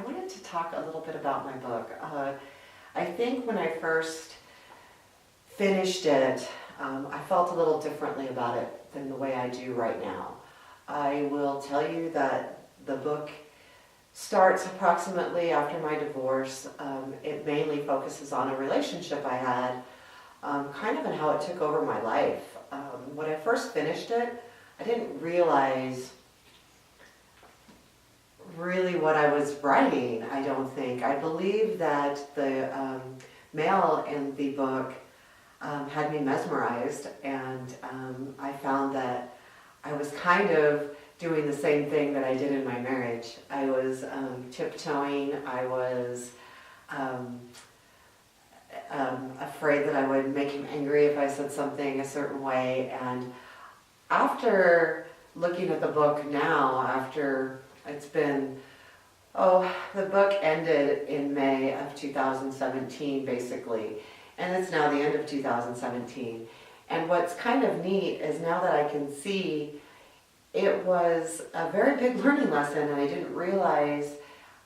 wanted to talk a little bit about my book. I think when I first finished it, I felt a little differently about it than the way I do right now. I will tell you that the book starts approximately after my divorce. It mainly focuses on a relationship I had, kind of and how it took over my life. When I first finished it, I didn't realize really what I was writing, I don't think. I believe that the male in the book had me mesmerized, and I found that I was kind of doing the same thing that I did in my marriage. I was tiptoeing, I was afraid that I would make him angry if I said something a certain way, and after looking at the book now, after it's been, the book ended in May of 2017, basically, and it's now the end of 2017. And what's kind of neat is now that I can see it was a very big learning lesson, and I didn't realize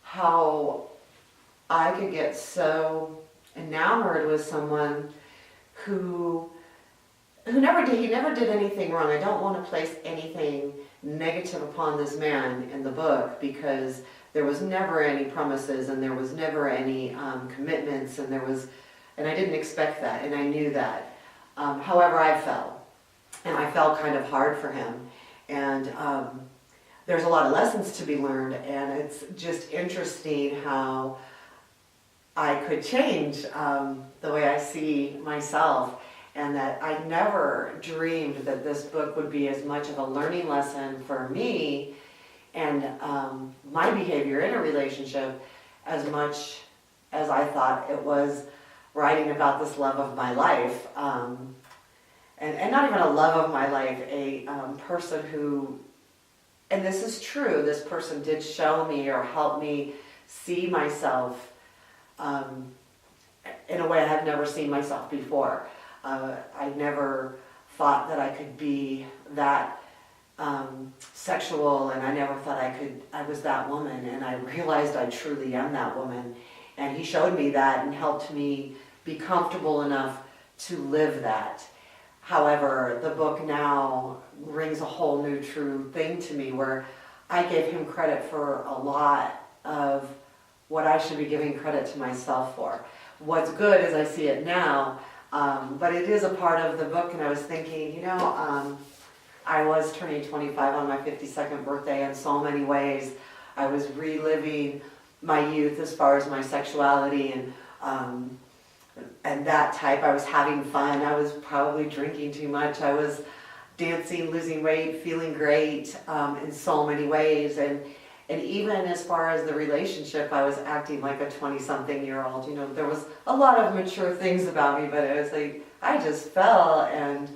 how I could get so enamored with someone who never did anything wrong. I don't want to place anything negative upon this man in the book, because there was never any promises and there was never any commitments, and I didn't expect that, and I knew that. However, I fell, and I fell kind of hard for him, and there's a lot of lessons to be learned, and it's just interesting how I could change the way I see myself. And that I never dreamed that this book would be as much of a learning lesson for me and my behavior in a relationship as much as I thought it was writing about this love of my life. And not even a love of my life, a person who, and this is true, this person did show me or help me see myself in a way I had never seen myself before. I never thought that I could be that sexual, and I never thought I was that woman, and I realized I truly am that woman. And he showed me that and helped me be comfortable enough to live that. However, the book now rings a whole new true thing to me, where I gave him credit for a lot of what I should be giving credit to myself for. What's good as I see it now, but it is a part of the book, and I was thinking, I was turning 25 on my 52nd birthday in so many ways. I was reliving my youth as far as my sexuality and that type. I was having fun. I was probably drinking too much. I was dancing, losing weight, feeling great in so many ways. And even as far as the relationship, I was acting like a 20-something-year-old. There was a lot of mature things about me, but it was like I just fell and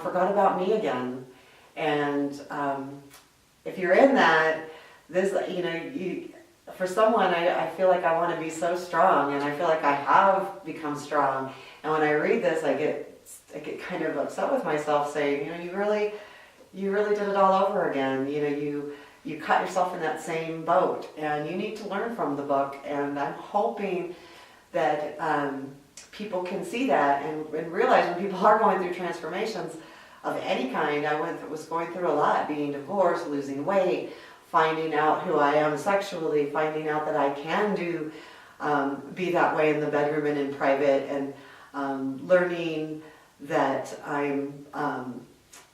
forgot about me again. And if you're in that, for someone, I feel like I want to be so strong, and I feel like I have become strong. And when I read this, I get kind of upset with myself, saying, you really did it all over again. You caught yourself in that same boat, and you need to learn from the book. And I'm hoping that people can see that and realize when people are going through transformations of any kind. I was going through a lot, being divorced, losing weight, finding out who I am sexually, finding out that I can be that way in the bedroom and in private, and learning that I'm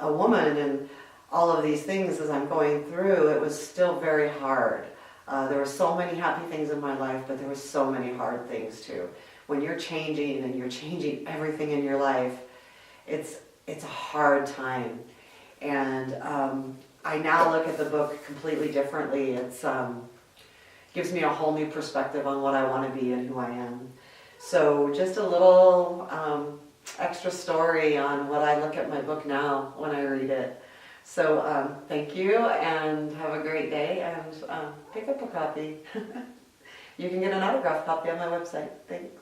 a woman, and all of these things as I'm going through. It was still very hard. There were so many happy things in my life, but there were so many hard things too. When you're changing and you're changing everything in your life, it's a hard time. And I now look at the book completely differently. It's gives me a whole new perspective on what I want to be and who I am. So just a little extra story on what I look at my book now when I read it. So thank you, and have a great day, and pick up a copy. You can get an autographed copy on my website. Thanks.